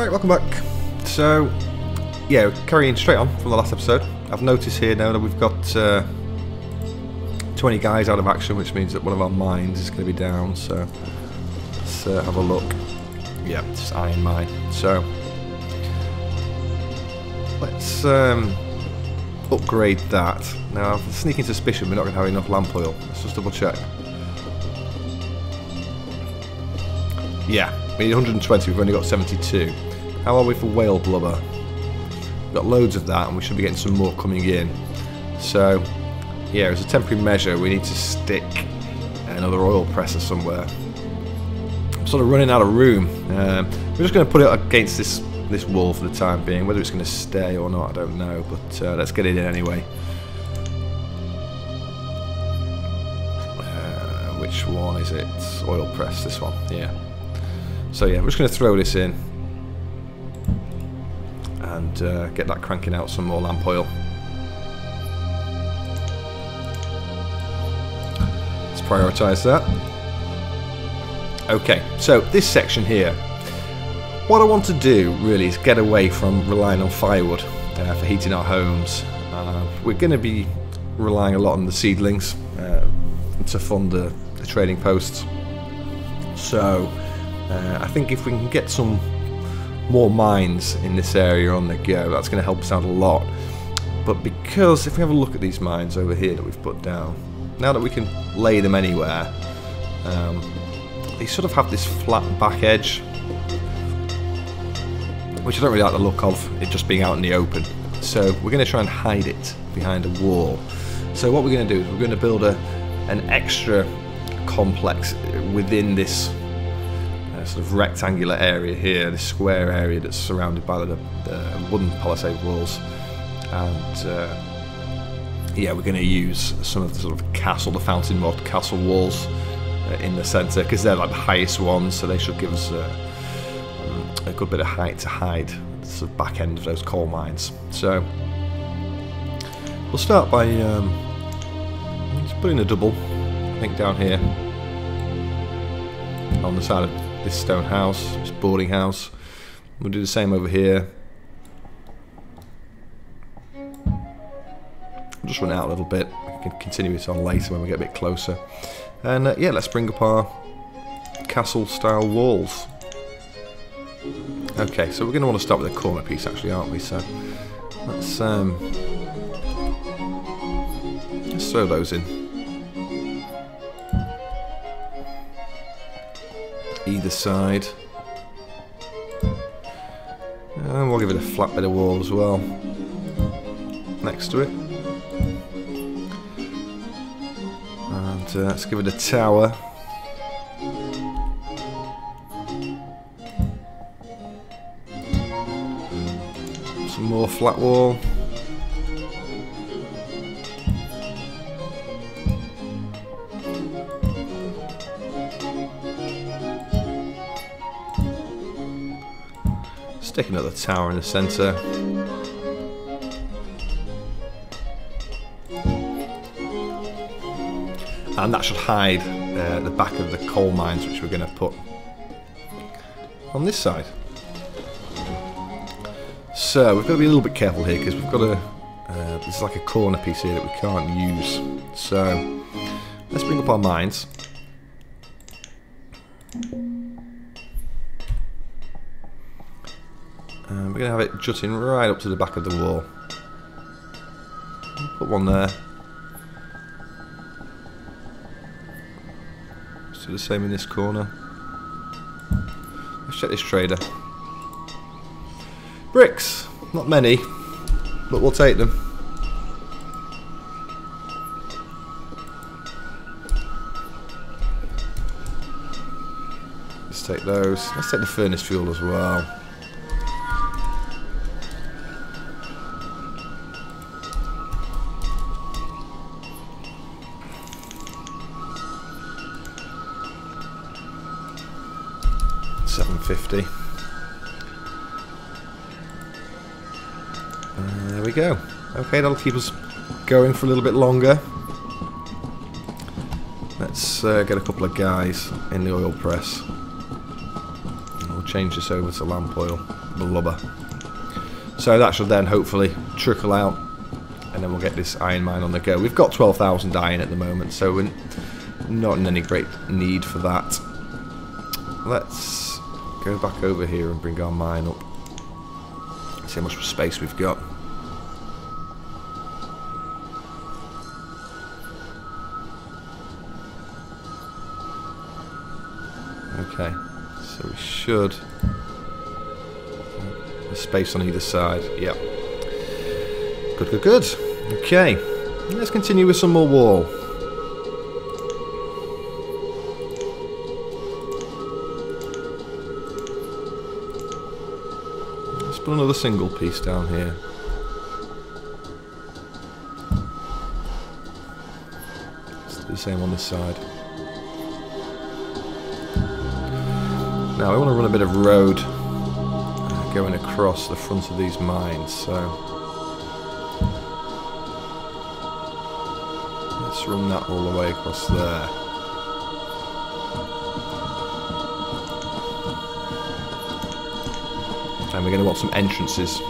Right, welcome back. So, yeah, carrying straight on from the last episode. I've noticed here now that we've got 20 guys out of action, which means that one of our mines is going to be down. So, let's have a look. Yeah, it's iron mine. So, let's upgrade that. Now, I've a sneaking suspicion we're not going to have enough lamp oil. Let's just double check. Yeah, we need 120, we've only got 72. How are we for whale blubber? We've got loads of that and we should be getting some more coming in. So, yeah, as a temporary measure, we need to stick another oil presser somewhere. I'm sort of running out of room. We're just going to put it against this wall for the time being. Whether it's going to stay or not, I don't know, but let's get it in anyway. Which one is it? Oil press, this one, yeah. So yeah, we're just going to throw this in and get that cranking out some more lamp oil. Let's prioritise that. Okay, so this section here, what I want to do really is get away from relying on firewood for heating our homes. We're going to be relying a lot on the seedlings to fund the trading posts. So I think if we can get some more mines in this area on the go, that's going to help us out a lot. But because if we have a look at these mines over here that we've put down, now that we can lay them anywhere, they sort of have this flat back edge, which I don't really like the look of, it just being out in the open. So we're going to try and hide it behind a wall. So what we're going to do is we're going to build an extra complex within this sort of rectangular area here, this square area that's surrounded by the wooden palisade walls. And yeah, we're going to use some of the sort of castle, the fountain mod castle walls in the centre, because they're like the highest ones, so they should give us a good bit of height to hide the sort of back end of those coal mines. So we'll start by just putting a double, I think, down here on the side of this stone house, this boarding house. We'll do the same over here. I'll just run out a little bit. We can continue it on later when we get a bit closer. And yeah, let's bring up our castle style walls. Okay, so we're going to want to start with a corner piece actually, aren't we? So let's throw those in. Either side. And we'll give it a flat bit of wall as well next to it. And let's give it a tower. Some more flat wall. Stick another tower in the centre. And that should hide the back of the coal mines, which we're going to put on this side. So we've got to be a little bit careful here, because we've got this is like a corner piece here that we can't use. So let's bring up our mines. And we're going to have it jutting right up to the back of the wall. Put one there. Let's do the same in this corner. Let's check this trader. Bricks! Not many, but we'll take them. Let's take those. Let's take the furnace fuel as well. $7.50. There we go. Okay, that'll keep us going for a little bit longer. Let's get a couple of guys in the oil press. change this over to lamp oil, blubber. So that should then hopefully trickle out, and then we'll get this iron mine on the go. We've got 12,000 iron at the moment, so we're not in any great need for that. Let's go back over here and bring our mine up. See how much space we've got. Okay, so we should. There's space on either side. Yep. Good, good, good. Okay, let's continue with some more wall. Let's put another single piece down here. Let's do the same on this side. Now we want to run a bit of road going across the front of these mines, so let's run that all the way across there. And we're going to want some entrances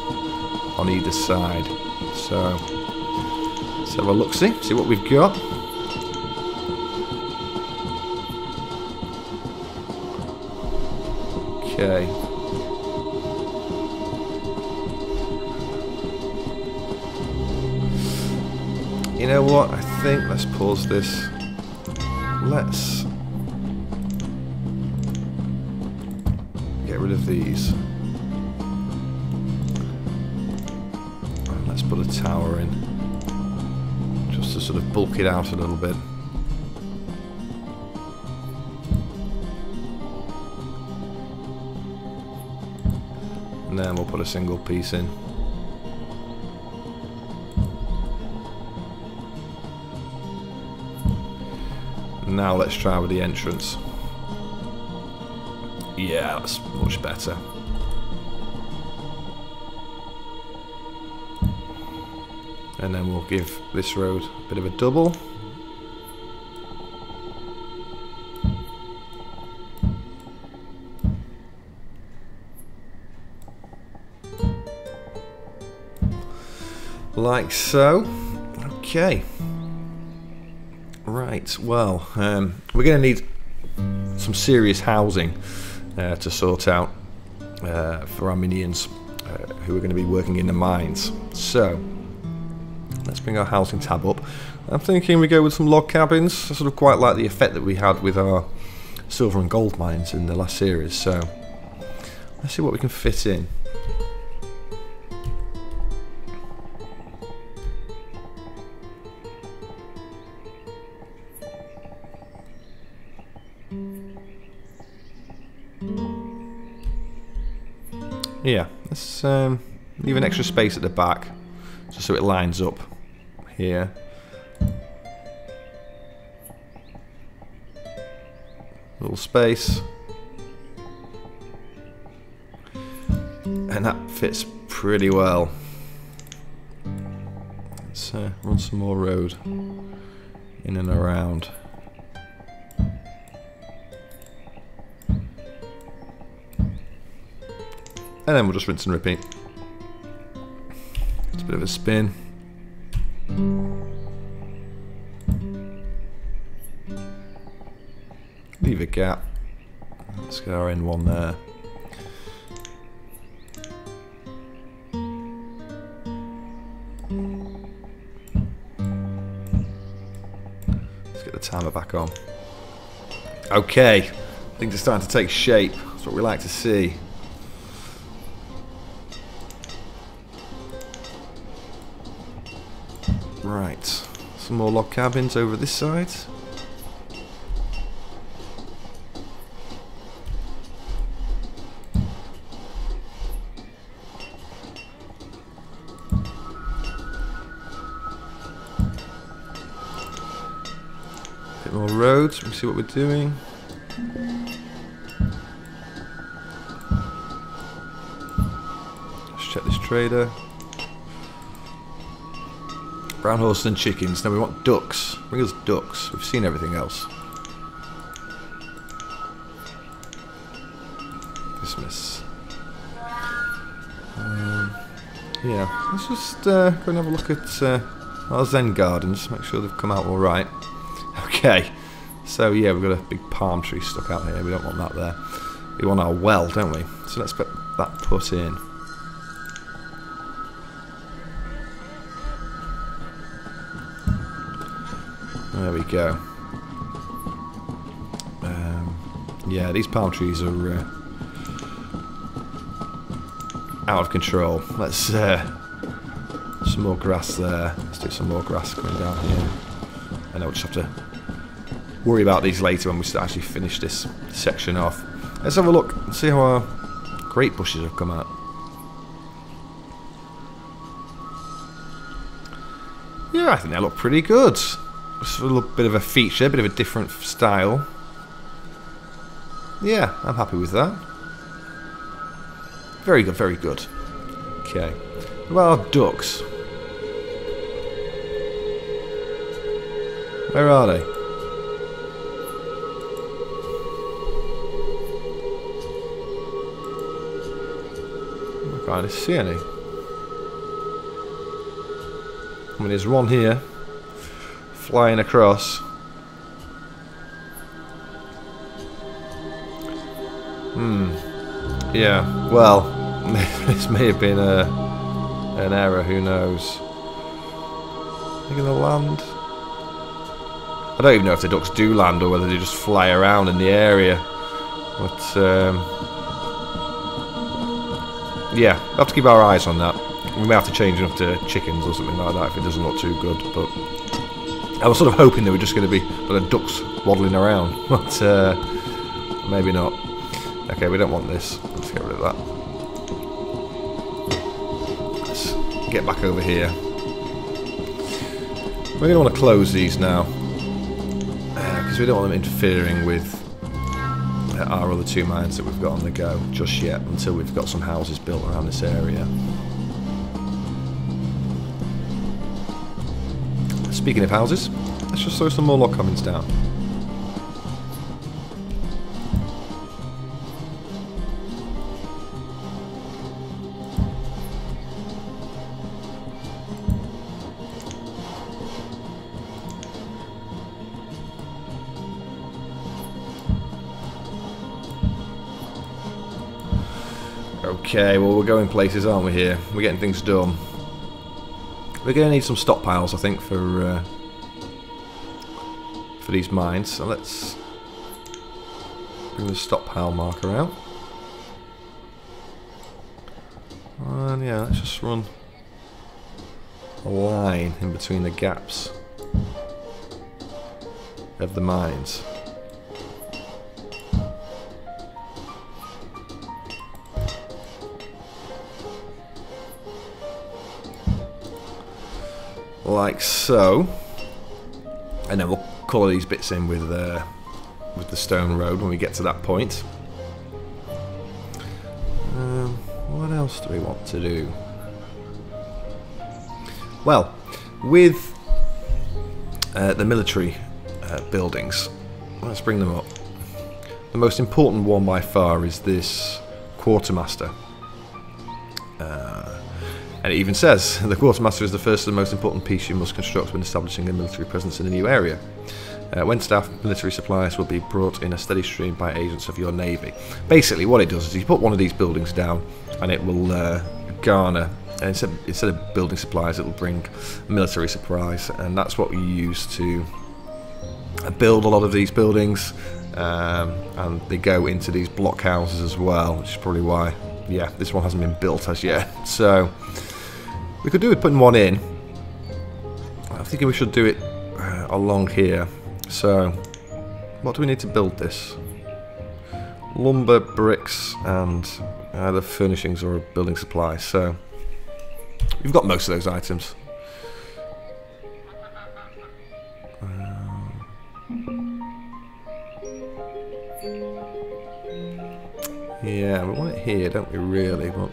on either side, so let's have a look-see, see what we've got. Okay. You know what? I think let's pause this. Let's get rid of these. And let's put a tower in, just to sort of bulk it out a little bit. And then we'll put a single piece in. Now let's try with the entrance. Yeah, that's much better. And then we'll give this road a bit of a double. Like so. Okay. Right, well, we're going to need some serious housing to sort out for our minions who are going to be working in the mines. So, let's bring our housing tab up. I'm thinking we go with some log cabins. I sort of quite like the effect that we had with our silver and gold mines in the last series. So, let's see what we can fit in. Yeah, let's leave an extra space at the back, just so it lines up here. Little space. And that fits pretty well. Let's run some more road in and around. And then we'll just rinse and repeat. It's a bit of a spin. Leave a gap. Let's get our end one there. Let's get the timer back on. Okay, things are starting to take shape. That's what we like to see. Right, some more log cabins over this side. Bit more roads, we can see what we're doing. Let's check this trader. Brown horses and chickens. Now we want ducks. Bring us ducks. We've seen everything else. This Christmas. Yeah, let's just go and have a look at our Zen gardens, make sure they've come out alright. Okay, so yeah, we've got a big palm tree stuck out here, we don't want that there. We want our well, don't we? So let's put that put in. There we go. Yeah, these palm trees are out of control. Let's some more grass there. Let's do some more grass coming down here. I know we'll just have to worry about these later when we actually finish this section off. Let's have a look and see how our grape bushes have come out. Yeah, I think they look pretty good. Just a little bit of a feature, a bit of a different style. Yeah, I'm happy with that. Very good, very good. Okay. What about our ducks? Where are they? I can't see any. I mean, there's one here flying across. Yeah, well, this may have been an error, who knows. Are they going to land? I don't even know if the ducks do land or whether they just fly around in the area. But, yeah, we'll have to keep our eyes on that. We may have to change them up to chickens or something like that if it doesn't look too good. But I was sort of hoping they were just going to be ducks waddling around, but maybe not. Okay, we don't want this. Let's get rid of that. Let's get back over here. We're going to want to close these now because we don't want them interfering with our other two mines that we've got on the go just yet, until we've got some houses built around this area. Speaking of houses, let's just throw some more log cabins down. Okay, well, we're going places, aren't we, here? We're getting things done. We're going to need some stockpiles, I think, for these mines. So let's bring the stockpile marker out. And yeah, let's just run a line in between the gaps of the mines. Like so, and then we'll colour these bits in with the stone road when we get to that point. What else do we want to do? Well, with the military buildings, let's bring them up. The most important one by far is this Quartermaster. And it even says, the Quartermaster is the first and most important piece you must construct when establishing a military presence in a new area. When staff military supplies will be brought in a steady stream by agents of your navy. Basically what it does is you put one of these buildings down and it will garner, and instead of building supplies, it will bring military supplies, and that's what we use to build a lot of these buildings, and they go into these block houses as well, which is probably why, yeah, this one hasn't been built as yet. So we could do with putting one in. I'm thinking we should do it along here. So what do we need to build this? Lumber, bricks, and either furnishings or building supplies. So we've got most of those items. Yeah, we want it here, don't we, really? But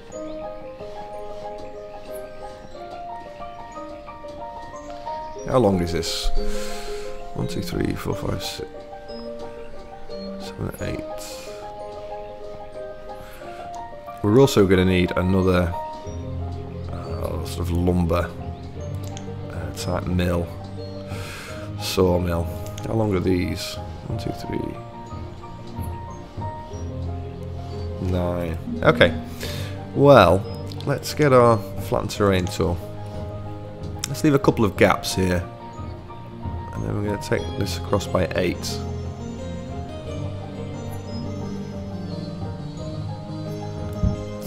how long is this? 1, 2, 3, 4, 5, 6, 7, 8. We're also going to need another sort of lumber type mill, sawmill. How long are these? 1, 2, 3, 9. Okay. Well, let's get our flattened terrain tool. Let's leave a couple of gaps here, and then we're going to take this across by 8.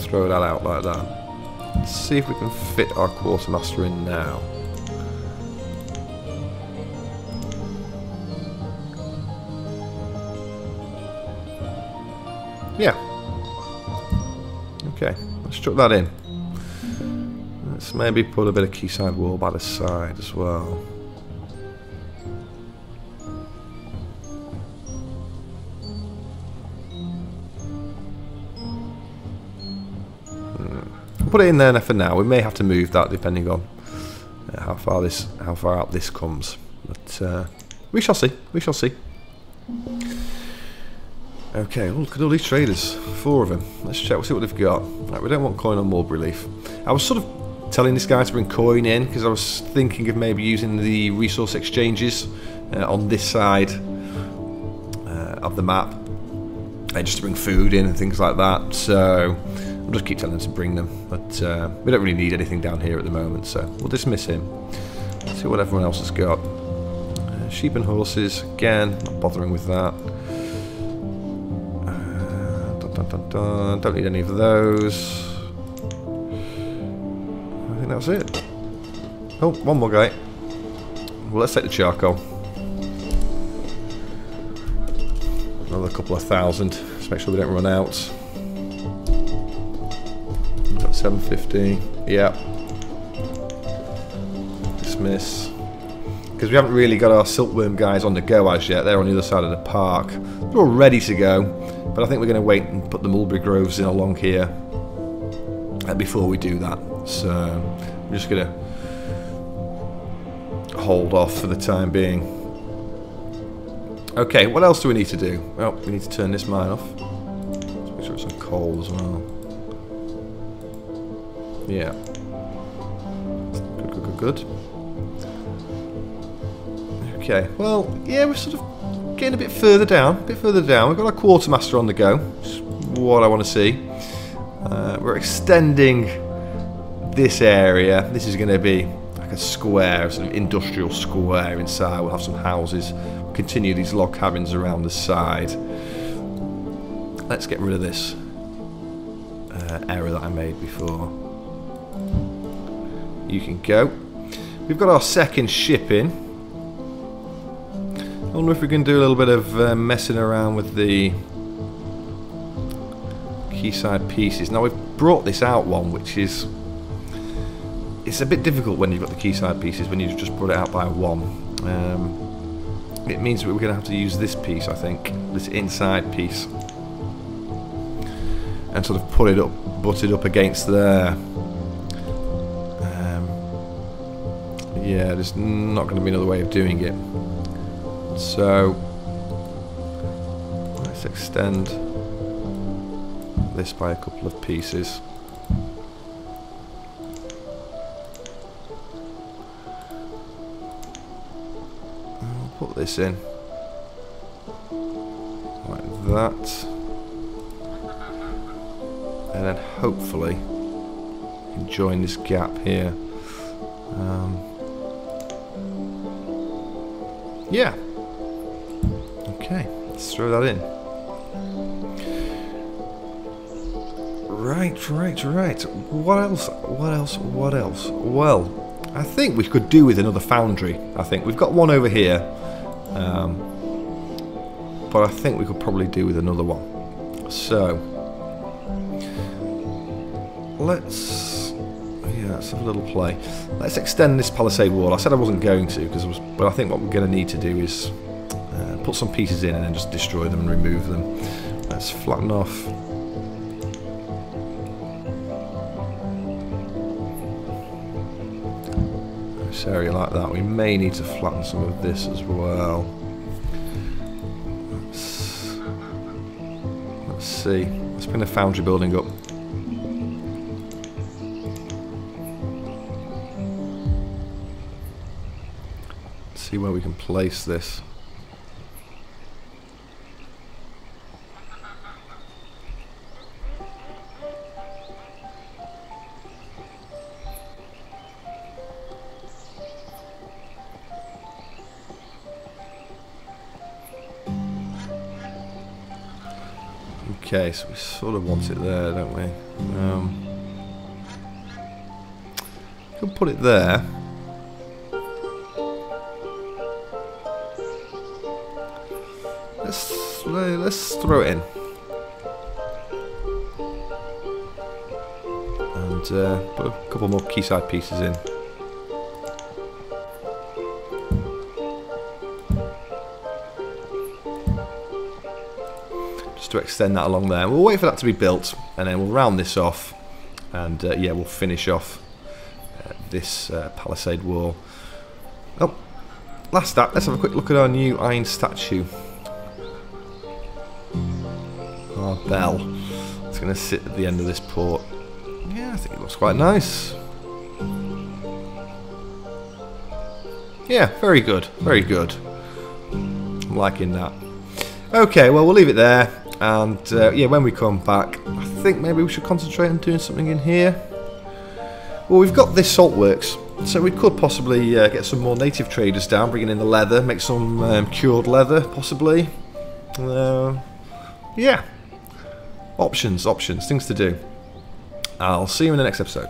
Throw that out like that. Let's see if we can fit our Quartermaster in now. Yeah. Okay, let's chuck that in. Let's maybe put a bit of quayside wall by the side as well. Put it in there for now. We may have to move that depending on how far out this comes. But we shall see. We shall see. Okay, look at all these traders. 4 of them. Let's check. We'll see what they've got. Right, we don't want coin or mulberry leaf. I was sort of telling this guy to bring coin in because I was thinking of maybe using the resource exchanges on this side of the map, just to bring food in and things like that. So I'll just keep telling them to bring them, but we don't really need anything down here at the moment, so we'll dismiss him. Let's see what everyone else has got. Sheep and horses, again, not bothering with that. Don't need any of those. I think that's it. Oh, one more guy. Well, let's take the charcoal. Another couple of thousand, just make sure we don't run out. 750, yeah. Dismiss. Because we haven't really got our silkworm guys on the go as yet. They're on the other side of the park. They're all ready to go, but I think we're going to wait and put the mulberry groves in along here before we do that. So I'm just going to hold off for the time being. Okay, what else do we need to do? Well, we need to turn this mine off. Let's make sure it's on coal as well. Yeah. Good. Okay, well, yeah, we're sort of getting a bit further down. We've got our Quartermaster on the go, which is what I want to see. We're extending this area. This is going to be like a square, sort of industrial square inside. We'll have some houses. We'll continue these log cabins around the side. Let's get rid of this error that I made before. You can go. We've got our second ship in. I wonder if we can do a little bit of messing around with the quayside pieces. Now we've brought this out one, which is, it's a bit difficult when you've got the quayside pieces when you just brought it out by one. It means that we're going to have to use this piece, I think, this inside piece, and sort of put it up, butt it up against there. Yeah, there's not going to be another way of doing it. So let's extend this by a couple of pieces. I'll put this in like that, and then hopefully we can join this gap here. Yeah. Okay, let's throw that in. Right. What else? Well, I think we could do with another foundry. I think we've got one over here, but I think we could probably do with another one. So let's have a little play. Let's extend this palisade wall. I said I wasn't going to, but I think what we're going to need to do is put some pieces in and then just destroy them and remove them. Let's flatten off. This area like that. We may need to flatten some of this as well. Let's see. Let's bring the foundry building up. see where we can place this. Okay, so we sort of want it there, don't we? Could put it there. Let's throw it in. And put a couple more quayside pieces in. To extend that along there. We'll wait for that to be built and then we'll round this off and yeah, we'll finish off this palisade wall. Oh, last up, let's have a quick look at our new iron statue. Our bell. It's going to sit at the end of this port. Yeah, I think it looks quite nice. Yeah, very good, very good. I'm liking that. Okay, well, we'll leave it there. And yeah, when we come back, I think maybe we should concentrate on doing something in here. Well, we've got this saltworks, so we could possibly get some more native traders down, bringing in the leather, make some cured leather, possibly. Yeah, options, things to do. I'll see you in the next episode.